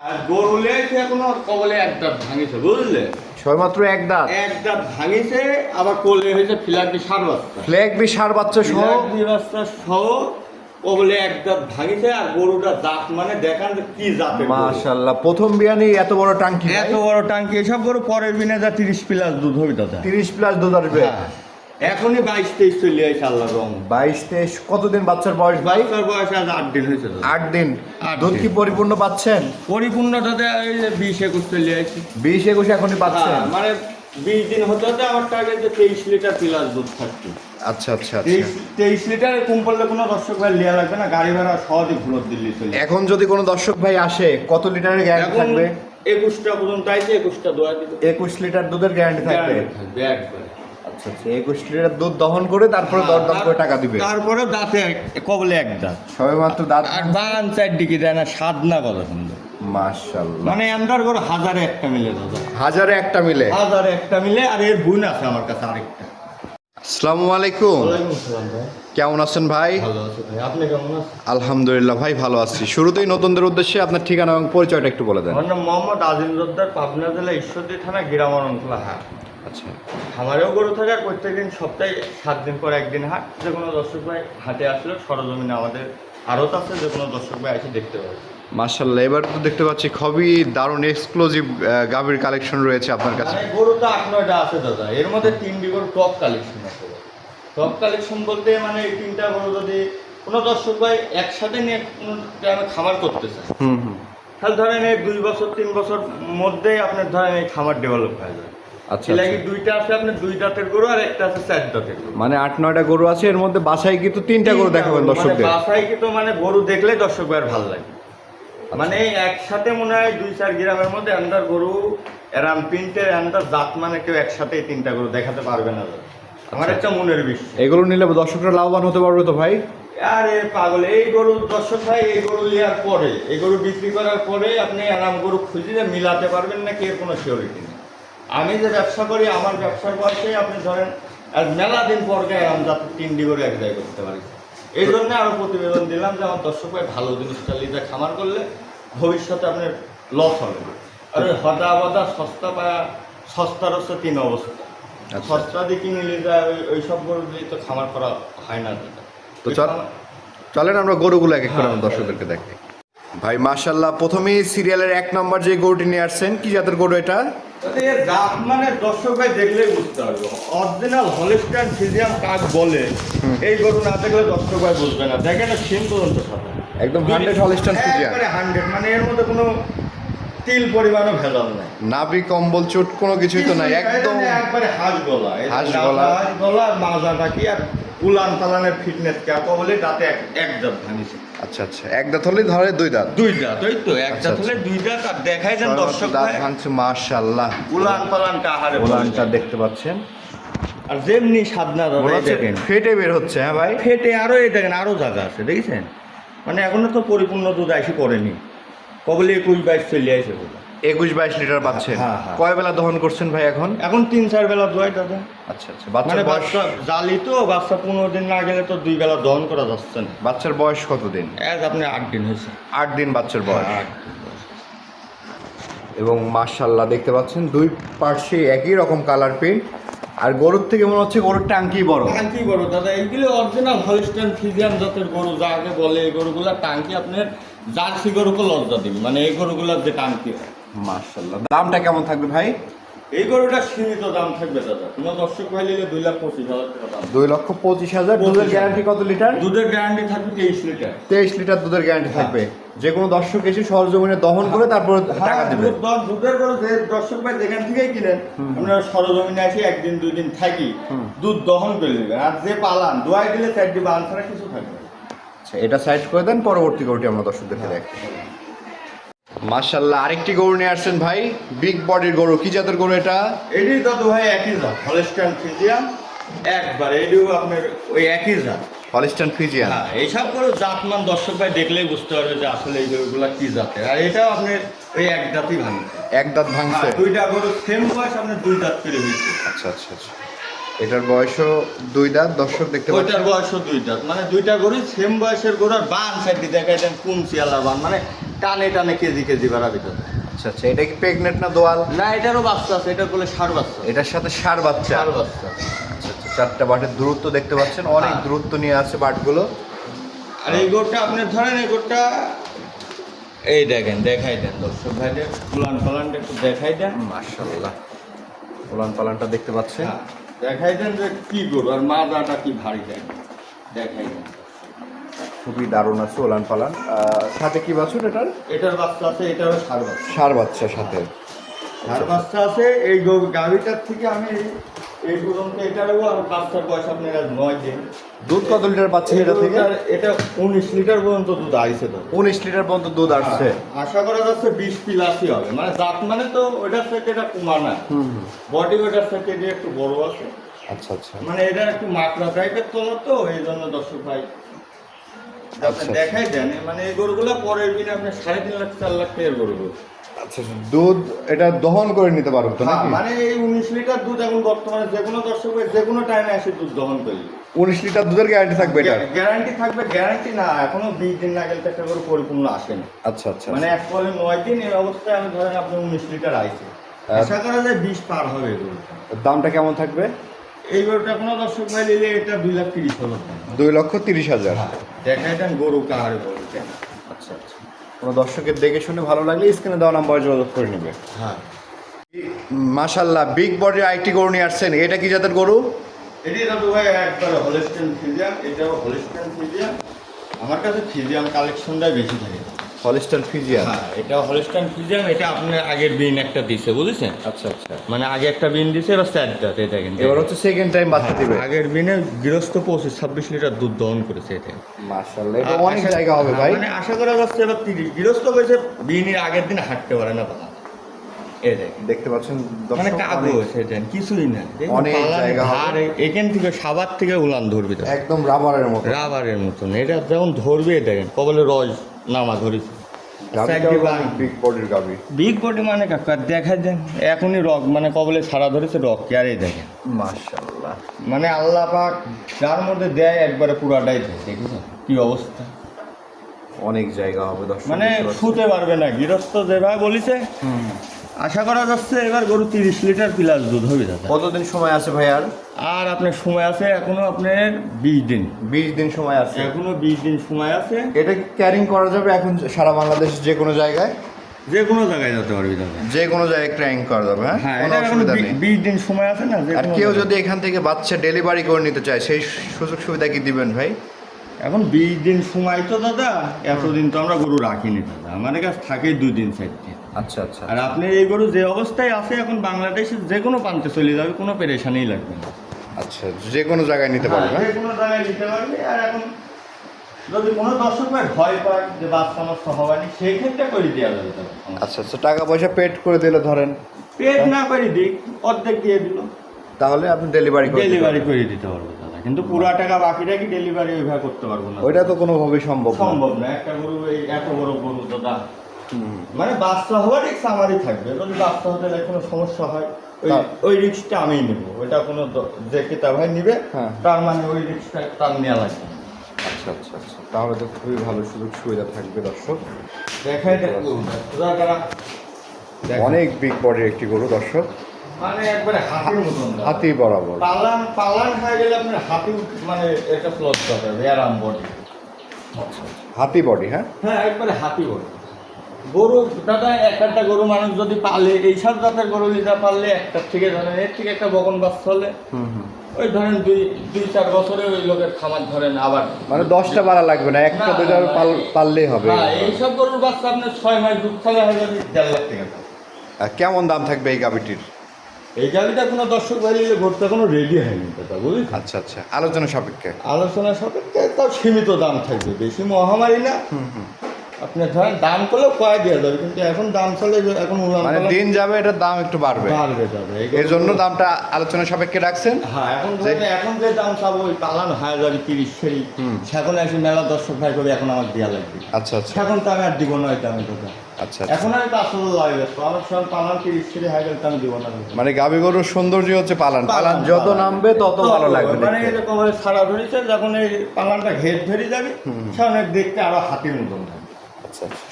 আর গরু লেগেছে এখনো কবলে এক দাঁত ভাঙিছে, বুঝলে? সবেমাত্র এক দাঁত। এক দাঁত ভাঙিছে, আবার কোলে হয়েছে ফ্ল্যাগবি সার বাচ্চা। ফ্ল্যাগবি সার বাচ্চা সহ ফ্ল্যাগবি বাচ্চা সহ কবলে এক দাঁত ভাঙিছে। আর গরুটা জাত মানে দেখান যে কি জাতের গরু। মাশাআল্লাহ, প্রথম বিয়ানি এত বড় টাঙ্কি, এত বড় টাঙ্কি। এসব গরু পরের বিনে যা 30 প্লাস দুধ হবে দাদা। 30 প্লাস দুধ আসবে। এখনই 22-23 চলে আসে আল্লাহর রহমতে। 22-23 কতদিন বাচ্চার বয়স ভাই? বাচ্চার বয়স আজ 8 দিন হয়েছে দাদা। 8 দিন। 8 দুধ কি দিন। পরিপূর্ণ পাচ্ছেন? পরিপূর্ণ দাদা এই যে 20-21 চলে আসে। 20-21 এখনই পাচ্ছেন? হ্যাঁ, মানে 20 দিন হতে হতে আমার টার্গেট যে 23 লিটার প্লাস দুধ থাকতো। আচ্ছা আচ্ছা 23 লিটার কম পড়লে কোনো দর্শক ভাই লিয়া লাগবে না, গাড়ি ভাড়া সহজে ভুলত দিল্লি চলে। এখন যদি কোনো দর্শক ভাই আসে কত লিটারের গ্যারান্টি এখন থাকবে? 21টা পর্যন্ত আইছে, 21টা দোয়া দিবে। 21 লিটার দুধের গ্যারান্টি থাকবে। থাকবে একবারে। আচ্ছা আচ্ছা 21 লিটার দুধ দহন করে তারপরে দরদাম করে টাকা দিবে। তারপরে দাঁতে কবলে এক দাঁত। সবেমাত্র দাঁত। আর বান চারদিকে দেয় না, স্বাদ না কথা সুন্দর। মাশাআল্লাহ, মানে আন্দার করে হাজারে একটা মিলে দাদা। হাজারে একটা মিলে। হাজারে একটা মিলে। আর এর বোন আছে আমার কাছে আরেকটা। আসসালামু আলাইকুম। ওয়ালাইকুম আসসালাম ভাই। কেমন আছেন ভাই? ভালো আছি ভাই, আপনি কেমন আছেন? আলহামদুলিল্লাহ ভাই, ভালো আছি। শুরুতেই নতুনদের উদ্দেশ্যে আপনার ঠিকানা এবং পরিচয়টা একটু বলে দেন। আমার নাম মোহাম্মদ আজিম জোদ্দার, পাবনা জেলা ঈশ্বরদী থানা গিরামরণখোলা হাট। আচ্ছা, আমারও গরু থাকে। আর প্রত্যেকদিন সপ্তাহে 7 দিন পর একদিন হাট। যে কোনো দর্শক ভাই হাটে আসলে সরজমিনে আমাদের আড়ত আছে, যে কোনো দর্শক ভাই এসে দেখতে পাবে। মাশাআল্লাহ, এবার তো দেখতে পাচ্ছি খুবই দারুণ এক্সক্লুসিভ গাভীর কালেকশন রয়েছে আপনার কাছে। মানে গরু তো 8-9টা আছে দাদা। এর মধ্যে 3টি গরু টপ কালেকশন আছে। টপ কালেকশন বলতে মানে এই 3টা গরু যদি কোনো দর্শক ভাই একসাথে নিয়ে কোনো গ্রামে খামার করতে চায়, তাহলে ধরেন এই 2 বছর 3 বছর মধ্যেই আপনার ধরেন এই খামার ডেভেলপ হয়ে যায়। আচ্ছা এলাকি 2টা আছে আপনার 2 দাঁতের গরু, আর একটা আছে 4 দাঁতের গরু। মানে 8-9টা গরু আছে, এর মধ্যে বাসায় কিন্তু 3টা গরু দেখাবেন দর্শকদের। মানে বাসায় কিন্তু মানে গরু দেখলে দর্শক ভাইয়ের ভালো লাগে। মানে একসাথে মনে হয় 2-4 গ্রামের মধ্যে আন্দার গরু এরাম 3টে আন্দার জাত, মানে কেউ একসাথে 3টা গরু দেখাতে পারবে না। আমার একটা মনের বিশ্বাস। এগুলো নিলে দর্শকরা লাভবান হতে পারবে তো ভাই? আরে পাগল, এই গরু দর্শক ভাই এই গরু নেওয়ার পরে, এই গরু বিক্রি করার পরে আপনি আরাম গরু খুঁজে মিলাতে পারবেন না, কি এর কোনো সিওরিটি নেই। আমি যে ব্যবসা করি, আমার ব্যবসার বয়সে আপনি ধরেন আর মেলা দিন পর গায়ে আমি যাতে 3টি গরু এক জায়গায় করতে পারি। এই জন্য আরও প্রতিবেদন দিলাম যে আমার দর্শক ভাই ভালো জিনিসটা লিজে খামার করলে ভবিষ্যতে আপনার লস হবে। আর হদা বদা সস্তা বা সস্তার হচ্ছে 3 অবস্থা। সস্তা দিয়ে কিনে নিয়ে যায় ওই সব গরু দিয়ে তো খামার করা হয় না। তো চলেন আমরা গরুগুলো এক এক করে আমার দর্শকদেরকে দেখাই। ভাই মাশাআল্লাহ, প্রথমেই সিরিয়ালের 1 নম্বর যে গরুটি নিয়ে আসছেন, কি জাতের গরু এটা? এর জাত মানে দর্শক ভাই দেখলেই বুঝতে পারবে। অরিজিনাল হলিস্টাইন ফ্রিজিয়ান কাক বলে এই গরু না দেখলে দর্শক ভাই বুঝবে না। দেখেন সিং পর্যন্ত সাদা, একদম 100 হলিস্টাইন ফ্রিজিয়ান। একবারে 100, মানে এর মধ্যে কোনো তিল পরিমাণও ভেজাল নাই। নাভি কম্বল চোট কোনো কিছুই তো নাই, একদম একবারে হাঁস গলা। হাঁস গলা। হাঁস গলা, মাজাটা কি আর উলান পালানের ফিটনেস কাক বলে দাঁতে এক দাঁত ভাঙিছে। আচ্ছা আচ্ছা, এক দাঁত হলে ধরে 2 দাঁত। 2 দাঁত, ওই তো এক আচ্ছা, দাঁত হলে 2 দাঁত। আর দেখাই যান দর্শক দাঁত ভাই ভাঙছে মাশাআল্লাহ। উলান পালানটা আহারে উলানটা দেখতে পাচ্ছেন, আর যেমনি সাদনা দেখেন ফেটে বের হচ্ছে। হ্যাঁ ভাই, ফেটে আরো এই দেখেন আরো জায়গা আছে, দেখেছেন? মানে এখনো তো পরিপূর্ণ দুধ আইসি করেনি, কবলে 21-22 চলে আইসে। 21-22 লিটার পাচ্ছেন। হ্যাঁ, হ্যাঁ। কয় বেলা দহন করছেন ভাই এখন? এখন 3-4 বেলা দোয়াই দাদা। আচ্ছা আচ্ছা, মানে বাচ্চার বয়স? বাচ্চা জালি তো, বাচ্চা 15 দিন না গেলে তো 2 বেলা দহন করা যাচ্ছে না। বাচ্চার বয়স কত দিন? আপনি 8 দিন হয়েছে। 8 দিন বাচ্চার বয়স। 8 দিন বয়স। এবং মাশাআল্লাহ দেখতে পাচ্ছেন 2 পার্শ্বে একই রকম কালার প্রিন্ট। আর গরুর থেকে মনে হচ্ছে গরুর টাঙ্কি বড়। টাঙ্কি বড় দাদা। এইগুলো অরিজিনাল হলিস্টাইন ফ্রিজিয়ান জাতের গরু, যাকে বলে এই গরুগুলা টাঙ্কি আপনার জার্সি গরুকে লজ্জা দিবে। মানে এই গরুগুলার যে টাঙ্কি হয়। মাশাআল্লাহ, দামটা কেমন থাকবে ভাই? এই গরুটা সীমিত দাম থাকবে দাদা। কোনো দর্শক ভাই নিলে 2,25,000 টাকা দাম। 2,25,000। দুধের গ্যারান্টি কত লিটার? দুধের গ্যারান্টি থাকবে 23 লিটার। 23 লিটার দুধের গ্যারান্টি থাকবে। যে কোনো দর্শক এসে সরজমিনে দহন করে তারপর টাকা দিবে। দুধের গরু যে দর্শক ভাই যেখান থেকেই কিনেন, আপনারা সরজমিনে আসি 1 দিন 2 দিন থাকি, দুধ দহন করে নেবেন। আর যে পালান দোয়াই দিলে 4 দিন বান ছাড়া কিছু থাকবে না। আচ্ছা, এটা সাইড করে দেন, পরবর্তী গরুটি আমরা দর্শকদেরকে দেখাই। মাশাআল্লাহ, আরেকটি গরু নিয়ে আসছেন ভাই, বিগ বডির গরু। কি জাতের গরু এটা? এটি দাদু ভাই একই জাত, হলিস্টাইন ফ্রিজিয়ান। একবার এটিও আপনার ওই একই জাত, হলিস্টাইন ফ্রিজিয়ান। হ্যাঁ, এইসব গরু জাতমান দর্শক ভাই দেখলেই বুঝতে পারবে যে আসলে এই গরুগুলা কি জাতের। আর এটাও আপনার ওই এক দাঁতই ভাঙছে। এক দাঁত ভাঙছে। 2টা গরু সেম বয়স, আপনার 2 দাঁত করে হয়েছে। আচ্ছা আচ্ছা আচ্ছা, এটার বয়সও 2 দাঁত দর্শক দেখতে পাচ্ছেন। ওইটার বয়সও 2 দাঁত। মানে 2টা গরু সেম বয়সের গরু। আর বান সাইড দেখাই দেন কুমচি আল্লাহ বান, মানে টানে টানে কেজি কেজি বাড়াবে তো। আচ্ছা আচ্ছা, এটা কি প্রেগনেন্ট না দোয়াল? না, এটারও বাচ্চা আছে, এটা বলে ষাঁড় বাচ্চা। এটার সাথে ষাঁড় বাচ্চা। ষাঁড় বাচ্চা। আচ্ছা আচ্ছা, চারটা বাটের দূরত্ব দেখতে পাচ্ছেন, অনেক হ্যাঁ। দূরত্ব নিয়ে আছে বাটগুলো। আর এই গরুটা আপনি ধরেন, এই গরুটা এই দেখেন, দেখাই দেন দর্শক ভাইদের উলান পালানটা একটু দেখাই দেন। মাশাআল্লাহ, উলান পালানটা দেখতে পাচ্ছেন। হ্যাঁ, দেখাই দেন যে কি গরু আর মাজাটা কি ভারী দেন, দেখাই দেন। খুবই দারুণ আছে উলান পালান। সাথে কি বাছুর এটার? এটার বাচ্চা আছে, এটারও ষাঁড় বাচ্চা। ষাঁড় বাচ্চা সাথে। ষাঁড় বাচ্চা আছে। এই গরু গাভীটার থেকে আমি এই পর্যন্ত এটারও আর বাচ্চার বয়স আপনার 9 দিন। দুধ কত লিটার পাচ্ছেন এটা থেকে? এটা 19 লিটার পর্যন্ত দুধ আইছে তো। 19 লিটার পর্যন্ত দুধ আসছে। আশা করা যাচ্ছে 20 প্লাসই হবে, মানে জাত মানে তো ওইটার থেকে এটা কুমা না, বডি ওইটার থেকে এটা একটু বড় আছে। আচ্ছা আচ্ছা মানে এটা একটু মাকড়া টাইপের তোলা তো, এই জন্য দর্শক ভাই আচ্ছা। দেখাই দেন। মানে এই গরুগুলো পরের দিনে আপনি 3.5 লাখ 4 লাখ টাকার গরু। আচ্ছা, দুধ এটা দহন করে নিতে পারবো তো নাকি? মানে এই 19 লিটার দুধ এখন বর্তমানে যে কোনো দর্শক ভাই যে কোনো টাইমে এসে দুধ দহন করবে। 19 লিটার দুধের গ্যারান্টি থাকবে এটা? গ্যারান্টি থাকবে, গ্যারান্টি না, এখনো 20 দিন না গেলে তো একটা গরু পরিপূর্ণ আসেনি। আচ্ছা আচ্ছা, মানে এক ফলে 9 দিন এই অবস্থায় আমি ধরেন আপনি 19 লিটার আইছে, আশা করা যায় 20 পার হবে এই গরুটা। দামটা কেমন থাকবে? এই গরুটা কোনো দর্শক ভাই নিলে এটা 2,30,000 হলো। 2,30,000। দেখাই দেন গরু কার গরু কেন। আচ্ছা আচ্ছা, কোনো দর্শকের দেখে শুনে ভালো লাগলে স্ক্রিনে দেওয়া নাম্বারে যোগাযোগ করে নেবে। হ্যাঁ, মাশাআল্লাহ, বিগ বডির আইটি গরু নিয়ে আসছেন। এটা কি জাতের গরু? এটি দাদু ভাই একবার হলস্টেইন ফ্রিজিয়ান, এটাও হলস্টেইন ফ্রিজিয়ান। আমার কাছে ফ্রিজিয়ান কালেকশনটাই বেশি থাকে। Holstein Friesian. হ্যাঁ, এটা হলস্টেইন ফ্রিজিয়ান। এটা আপনার আগের বিন একটা দিছে, বুঝেছেন? আচ্ছা আচ্ছা, মানে আগে একটা বিন দিছে, এবার 4 দাঁত। এটা কিন্তু এবার হচ্ছে সেকেন্ড টাইম বাচ্চা দিবে। আগের বিনে গৃহস্থ 26 লিটার দুধ দহন করেছে এটা। মাশাআল্লাহ, এটা অনেক জায়গা হবে ভাই। মানে আশা করা যাচ্ছে এবার 30 গৃহস্থ করেছে, বিনের আগের দিন হাঁটতে পারে না বাবা। এই দেখেন, দেখতে পাচ্ছেন মানে দর্শক, কাগজ সেটা কিছুই না, অনেক জায়গা হবে। আর এখান থেকে সাবার থেকে উলান ধরবে তো, একদম রাবারের মতো। রাবারের মতন। এটা যেমন ধরবে দেখেন, কবলে রস নামা ধরেছে। বিগ বডির গাবি। বিগ বডি মানে কাকা দেখা দেন, এখনই রক মানে কবলে ছাড়া ধরেছে, রক কেয়ারেই দেখেন। মাশাআল্লাহ, মানে আল্লাহ পাক যার মধ্যে দেয় একবারে পুরাটাই দেয়। দেখেছেন কি অবস্থা? অনেক জায়গা হবে দর্শক। মানে শুতে পারবে না গৃহস্থ যেভাবে বলিছে। আশা করা যাচ্ছে এবার গরু 30 লিটার প্লাস দুধ হবে দাদা। কতদিন সময় আছে ভাই? আর আপনার সময় আছে এখনো আপনার 20 দিন। 20 দিন সময় আছে এখনো 20 দিন সময় আছে। এটা ক্যারিং করা যাবে এখন সারা বাংলাদেশ যে কোনো জায়গায়? যে কোনো জায়গায় যেতে পারবি দাদা। যে কোনো জায়গায় ক্যারিং করা যাবে। হ্যাঁ, কোনো এটা এখনো অসুবিধা নেই। 20 দিন সময় আছে না। আর কেউ যদি এখান থেকে বাচ্চা ডেলিভারি করে নিতে চায় সেই সুযোগ সুবিধা কি দিবেন ভাই? এখন 20 দিন সময় তো দাদা, এতদিন তো আমরা গরু রাখিনি দাদা, আমাদের কাছে থাকে 2 দিন 4 দিন। আচ্ছা আচ্ছা, আর আপনি এই গরু যে অবস্থায় আছে এখন বাংলাদেশে যে কোনো প্রান্তে চলে যাবে, কোনো পেরেশানিই লাগবে না। আচ্ছা, যে কোনো জায়গায় নিতে পারবে। যে কোনো জায়গায় নিতে পারবে। আর এখন যদি কোনো দর্শক ভাই ভয় পায় যে বাচ্চা নষ্ট হওয়ানি, সেই ক্ষেত্রে করে দেওয়া যাবে দাদা। আচ্ছা আচ্ছা, টাকা পয়সা পেড করে দিলে ধরেন, পেট না করে দিক, অর্ধেক দিয়ে দিল, তাহলে আপনি ডেলিভারি ডেলিভারি করে দিতে পারবো দাদা। কিন্তু পুরো টাকা বাকিটা কি ডেলিভারি ওইভাবে করতে পারবো না। ওইটা তো কোনোভাবেই সম্ভব না। সম্ভব না। একটা গরু এই এত বড় গরু দাদা, মানে বাচ্চা হওয়ার রিক্স আমারই থাকবে। যদি বাচ্চা হতে কোনো সমস্যা হয় ওই রিক্সটা আমিই নেবো। ওইটা কোনো যে ক্রেতা ভাই নিবে, হ্যাঁ, তার মানে ওই রিক্সটা তার নেওয়া লাগবে। আচ্ছা আচ্ছা আচ্ছা, তাহলে তো খুবই ভালো সুযোগ সুবিধা থাকবে দর্শক। দেখাই অনেক বিগ বডির একটি গরু দর্শক, মানে একবারে হাতির মতন দাদা। হাতি বরাবর। পালান পালান হয়ে গেলে আপনার হাতি মানে এটা প্লট হবে আরাম বডি। হাতি বডি, হ্যাঁ হ্যাঁ, একবারে হাতি বডি গরু দাদা। একটা গরু মানুষ যদি পালে, এইসব জাতের গরু যেটা পারলে একটার থেকে ধরেন এর থেকে একটা বকন বাচ্চা হলে ওই ধরেন 2-4 বছরে ওই লোকের খামার ধরেন আবার মানে 10টা পালা লাগবে না, একটা না, দুইটা না, পাললেই হবে। হ্যাঁ, এইসব গরুর বাচ্চা আপনার 6 মাস দুধ খালে হয়ে যাবে 1.5 লাখ টাকা। আর কেমন দাম থাকবে এই গাভিটির? এই গাড়িটা কোনো দর্শক ভাই নিলে ঘুরতে কোনো রেডি হয়নি দাদা, বুঝলি? আচ্ছা আচ্ছা, আলোচনা সাপেক্ষে। আলোচনা সাপেক্ষে তাও সীমিত দাম থাকবে, বেশি মহামারী না। আপনি ধরেন দাম করলেও কয় দেওয়া যাবে, কিন্তু এখন দাম চলে এখন মানে দিন যাবে এটার দাম একটু বাড়বে। বাড়বে যাবে, এর জন্য দামটা আলোচনা সাপেক্ষে রাখছেন। হ্যাঁ, এখন যে দাম চাবো ওই পালান 1030 সেখন এসে মেলা দর্শক ভাই করে এখন আমার দেওয়া লাগবে। আচ্ছা আচ্ছা এখন তো আমি আর দিব না ওই দামে দাদা। আচ্ছা, এখন আমি 500 লাগবে, আমার সব পালান 30 হয়ে গেলে তো আমি দিব না। মানে গাভী গরুর সৌন্দর্য হচ্ছে পালান, পালান যত নামবে তত ভালো লাগবে মানে দেখতে। এরকম ছাড়া ধরেছে, যখন এই পালানটা ঘের ধরে যাবে সেখানে দেখতে আরো হাতির মতন থাকবে। আচ্ছা আচ্ছা,